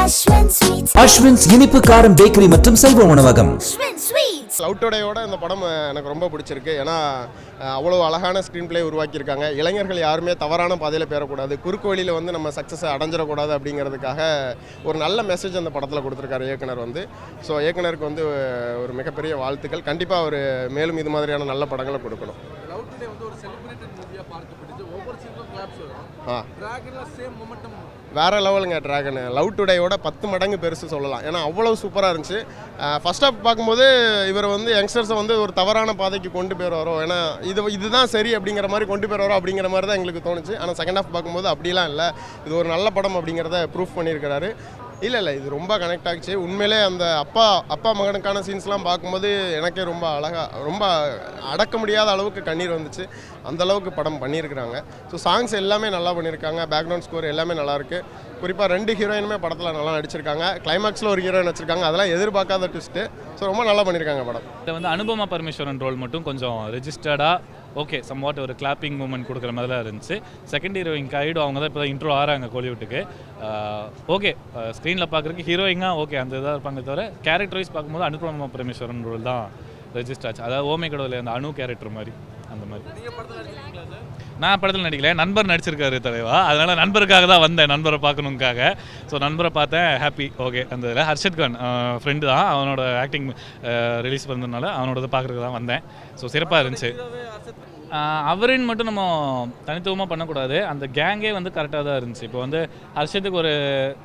அஸ்வின்ஸ் இனிப்பு காரம் பேக்கரி மற்றும் செல்வ உணவகம். லவ் டுடேயோட இந்த படம் எனக்கு ரொம்ப பிடிச்சிருக்கு. ஏன்னா அவ்வளோ அழகான ஸ்க்ரீன் பிளே உருவாக்கியிருக்காங்க. இளைஞர்கள் யாருமே தவறான பாதையில் பேரக்கூடாது, குறுக்கு வழியில் வந்து நம்ம சக்ஸஸை அடைஞ்சிடக்கூடாது அப்படிங்கிறதுக்காக ஒரு நல்ல மெசேஜ் அந்த படத்தில் கொடுத்துருக்காரு இயக்குனர் வந்து. ஸோ இயக்குனருக்கு வந்து ஒரு மிகப்பெரிய வாழ்த்துக்கள். கண்டிப்பாக அவர் மேலும் இது மாதிரியான நல்ல படங்களை கொடுக்கணும். லவ் டுடே வந்து ஒரு செலிப்ரேட்டட் மூவியா பார்க்கப்படுது. ஒவ்வொரு சீனும் கிளாப்ஸ் வரும். டிராகன்ல சேம் மொமெண்டம் வேற லெவலுங்க. டிராகன் லவ் டுடேயோட 10 மடங்கு பெருசு சொல்லலாம். ஏன்னா அவ்வளோ சூப்பராக இருந்துச்சு. ஃபர்ஸ்ட் ஹாஃப் பார்க்கும்போது இவர் வந்து யங்ஸ்டர்ஸை வந்து ஒரு தவறான பாதைக்கு கொண்டு போயிடுவாரோ, ஏன்னா இதுதான் சரி அப்படிங்கிற மாதிரி கொண்டு போயிடுவாரோ அப்படிங்கிற மாதிரி தான் எங்களுக்கு தோணுச்சு. ஆனால் செகண்ட் ஹாஃப் பார்க்கும்போது அப்படிலாம் இல்லை, இது ஒரு நல்ல படம் அப்படிங்கிறத ப்ரூஃப் பண்ணியிருக்கிறாரு. இல்லை இது ரொம்ப கனெக்ட் ஆகிச்சு. உண்மையிலே அந்த அப்பா மகனுக்கான சீன்ஸ்லாம் பார்க்கும்போது எனக்கே ரொம்ப அழகாக, ரொம்ப அடக்க முடியாத அளவுக்கு கண்ணீர் வந்துச்சு. அந்த அளவுக்கு படம் பண்ணியிருக்கிறாங்க. ஸோ சாங்ஸ் எல்லாமே நல்லா பண்ணியிருக்காங்க. பேக்ரவுண்ட் ஸ்கோர் எல்லாமே நல்லாயிருக்கு. குறிப்பாக 2 ஹீரோயினுமே படத்தில் நல்லா நடிச்சிருக்காங்க. கிளைமாக்ஸில் ஒரு ஹீரோயின் வச்சிருக்காங்க, அதெல்லாம் எதிர்பார்க்காத ட்விஸ்ட்டு. ஸோ ரொம்ப நல்லா பண்ணியிருக்காங்க படம். இதை வந்து அனுபமா பரமேஸ்வரன் ரோல் மட்டும் கொஞ்சம் ரெஜிஸ்டர்டாக ஓகே சம்வாட் ஒரு கிளாப்பிங் மூமெண்ட் கொடுக்குற மாதிரி தான் இருந்துச்சு. செகண்ட் ஹீரோயின் கைடு அவங்க தான் இப்போ தான் இன்ட்ரோ ஆகிறாங்க கோலிவுட்டுக்கு. ஓகே ஸ்க்ரீனில் பார்க்குறதுக்கு ஹீரோயிங்காக ஓகே அந்த இதாக இருப்பாங்க, தவிர கேரக்டர் வைஸ் பார்க்கும்போது அனுபமா பரமேஸ்வரன் ரோல் தான் ரெஜிஸ்டர் ஆச்சு. அதாவது ஓமை கடவுள் அந்த அணு கேரக்டர் மாதிரி அந்த மாதிரி. நான் படத்தில் நடிக்கல, நண்பர் நடிச்சிருக்காரு தலைவா. அதனால் நண்பருக்காக தான் வந்தேன், நண்பரை பார்க்கணுக்காக. ஸோ நண்பரை பார்த்தேன், ஹாப்பி. ஓகே அந்த இதில் ஹர்ஷத் கான் ஃப்ரெண்டு தான், அவனோட ஆக்டிங் ரிலீஸ் பண்ணதுனால அவனோட பார்க்குறதுக்கு தான் வந்தேன். ஸோ சிறப்பாக இருந்துச்சு. அவரின் மட்டும் நம்ம தனித்துவமாக பண்ணக்கூடாது, அந்த கேங்கே வந்து கரெக்டாக தான் இருந்துச்சு. இப்போ வந்து ஹர்ஷத்துக்கு ஒரு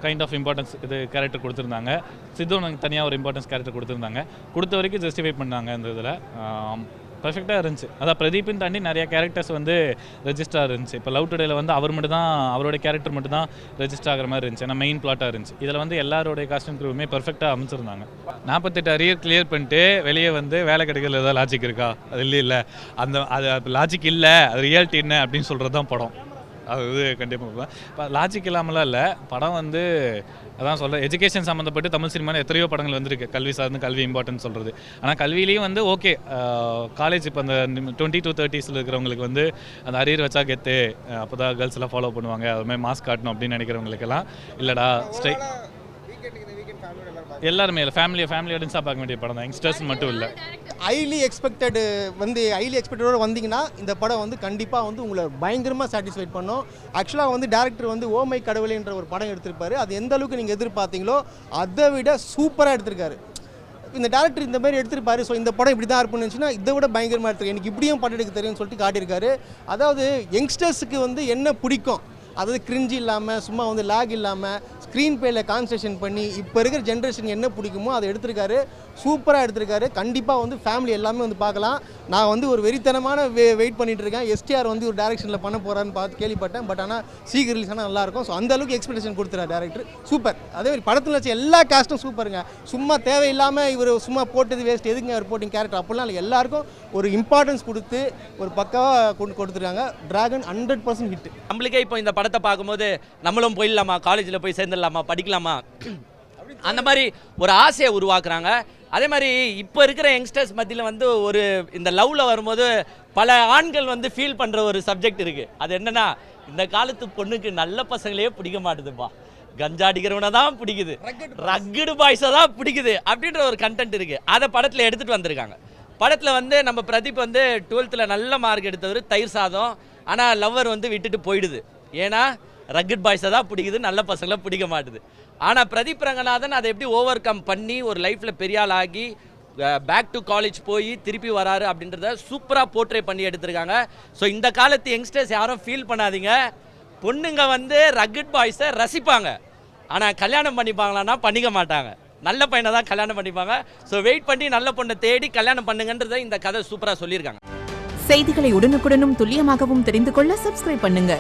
கைண்ட் ஆஃப் இம்பார்ட்டன்ஸ் இது கேரக்டர் கொடுத்துருந்தாங்க, சித்து தனியாக ஒரு இம்பார்ட்டன்ஸ் கேரக்டர் கொடுத்துருந்தாங்க. கொடுத்த வரைக்கும் ஜஸ்டிஃபை பண்ணாங்க இந்த இதில். பர்ஃபெக்டாக இருந்துச்சு. அதான் பிரதீப்பின் தாண்டி நிறைய கேரக்டர்ஸ் வந்து ரெஜிஸ்டர் இருந்துச்சு. இப்போ லவ் டுடேல வந்து அவர் மட்டும் தான், அவரோட கேரக்டர் மட்டும் தான் ரெஜிஸ்டர் ஆகிற மாதிரி இருந்துச்சு. ஏன்னா மெயின் பிளாட்டாக இருந்துச்சு. இதில் வந்து எல்லாரோடைய காஸ்டியூம் க்ரூவுமே பர்ஃபெக்டாக அமைச்சிருந்தாங்க. 48 அரியர் கிளியர் பண்ணிட்டு வெளியே வந்து வேலை கிடைக்கிறதுல ஏதாவது லாஜிக் இருக்கா? அது இல்லை அது லாஜிக் இல்லை, அது ரியாலிட்டி என்ன அப்படின்னு சொல்கிறது தான் படம். அது இது கண்டிப்பாக இப்போ லாஜிக் இல்லாமலாம் இல்லை படம் வந்து. அதான் சொல்கிறேன், எஜுகேஷன் சம்மந்தப்பட்டு தமிழ் சினிமாவில் எத்தனையோ படங்கள் வந்துருக்கு, கல்வி சார்ந்து கல்வி இம்பார்ட்டன்ட் சொல்கிறது. ஆனால் கல்வியிலையும் வந்து ஓகே காலேஜ் இப்போ அந்த 20 to 30s இருக்கிறவங்களுக்கு வந்து அந்த அரியர் வச்சா கெத்து, அப்போ தான் கேர்ள்ஸ் எல்லாம் ஃபாலோ பண்ணுவாங்க, அதுமாதிரி மாஸ்க் காட்டணும் அப்படின்னு நினைக்கிறவங்களுக்கெல்லாம் இல்லைடா ஸ்ட்ரைட் எல்லாருமே இல்லை ஃபேமிலி ஆடியன்ஸாக பார்க்க வேண்டிய படம் தான், யங்ஸ்டர்ஸ் மட்டும் இல்லை. ஹைலி எக்ஸ்பெக்டடோடு வந்தீங்கன்னா இந்த படம் வந்து கண்டிப்பாக வந்து உங்களை பயங்கரமாக சாட்டிஸ்ஃபைட் பண்ணும். ஆக்சுவலாக வந்து டேரக்டர் வந்து ஓமை கடவுளேன்ற ஒரு படம் எடுத்திருப்பாரு. அது எந்த அளவுக்கு நீங்கள் எதிர்பார்த்தீங்களோ அதை விட சூப்பராக எடுத்திருக்காரு. இந்த டேரக்டர் இந்த மாதிரி எடுத்திருப்பாரு. ஸோ இந்த படம் இப்படி தான் இருப்புன்னு இருந்துச்சுன்னா இதை விட பயங்கரமாக எடுத்துருக்கு. எனக்கு இப்படியும் படம் எடுக்க தெரியும்னு சொல்லிட்டு காட்டியிருக்காரு. அதாவது யங்ஸ்டர்ஸுக்கு வந்து என்ன பிடிக்கும், அதாவது கிரிஞ்சி இல்லாமல், சும்மா வந்து லேக் இல்லாமல், ஸ்க்ரீன் பிளேயில் கான்சன்ட்ரேஷன் பண்ணி இப்போ இருக்கிற ஜென்ரேஷன் என்ன பிடிக்குமோ அதை எடுத்திருக்காரு. சூப்பராக எடுத்திருக்காரு. கண்டிப்பாக வந்து ஃபேமிலி எல்லாமே வந்து பார்க்கலாம். நான் வந்து ஒரு வெறித்தனமான வெயிட் பண்ணிட்டு இருக்கேன். எஸ்டிஆர் வந்து ஒரு டேரக்ஷனில் பண்ண போகிறான்னு பார்த்து கேள்விப்பட்டேன். பட் ஆனால் சீக்கிரம் ரிலீஸ் ஆனால் நல்லாயிருக்கும். ஸோ அந்த அளவுக்கு எக்ஸ்பெக்டேஷன் கொடுத்துறாரு டேரக்டர். சூப்பர். அதே மாதிரி படத்தில் வச்ச எல்லா காஸ்ட்டும் சூப்பருங்க. சும்மா தேவையில்லாமல் இவர் சும்மா போட்டது வேஸ்ட், எதுங்க அவர் போட்டிங் கேரக்டர் அப்படிலாம் இல்லை. எல்லாருக்கும் ஒரு இம்பார்ட்டன்ஸ் கொடுத்து ஒரு பக்காவாக கொடுத்துருக்காங்க. Dragon 100% hit. நம்மளுக்கே இப்போ இந்த படத்தை பார்க்கும்போது நம்மளும் போயிடலாமா, காலேஜில் போய் சேர்ந்துடலாமா, படிக்கலாமா, அந்த மாதிரி ஒரு ஆசையை உருவாக்குறாங்க. அதே மாதிரி இப்போ இருக்கிற யங்ஸ்டர்ஸ் மத்தியில் வந்து ஒரு இந்த லவ்வில் வரும்போது பல ஆண்கள் வந்து ஃபீல் பண்ணுற ஒரு சப்ஜெக்ட் இருக்குது. அது என்னென்னா, இந்த காலத்து பொண்ணுக்கு நல்ல பசங்களே பிடிக்க மாட்டுதுப்பா, கஞ்சா அடிக்கிறவனை தான் பிடிக்குது, ரக்கடு பாய்ஸை தான் பிடிக்குது அப்படின்ற ஒரு கண்டென்ட் இருக்குது. அதை படத்தில் எடுத்துகிட்டு வந்திருக்காங்க. படத்தில் வந்து நம்ம பிரதீப் வந்து 12th நல்ல மார்க் எடுத்தவர், தயிர் சாதம். ஆனால் லவ்வர் வந்து விட்டுட்டு போயிடுது. ஏன்னா ரக்கட் பாய்ஸை தான் பிடிக்குது, நல்ல பசங்களை பிடிக்க மாட்டுது. ஆனால் பிரதீப் ரங்கநாதன் அதை எப்படி ஓவர் கம் பண்ணி ஒரு லைஃப்பில் பெரிய ஆள் ஆகி பேக் டு காலேஜ் போய் திருப்பி வராரு அப்படின்றத சூப்பராக போர்ட்ரே பண்ணி எடுத்திருக்காங்க. ஸோ இந்த காலத்து யங்ஸ்டர்ஸ் யாரும் ஃபீல் பண்ணாதீங்க. பொண்ணுங்க வந்து ரக்கட் பாய்ஸை ரசிப்பாங்க, ஆனால் கல்யாணம் பண்ணிப்பாங்களான்னா பண்ணிக்க மாட்டாங்க. நல்ல பையனை தான் கல்யாணம் பண்ணிப்பாங்க. ஸோ வெயிட் பண்ணி நல்ல பொண்ணை தேடி கல்யாணம் பண்ணுங்கன்றதை இந்த கதை சூப்பராக சொல்லியிருக்காங்க. செய்திகளை உடனுக்குடனும் துல்லியமாகவும் தெரிந்து கொள்ள சப்ஸ்கிரைப் பண்ணுங்க.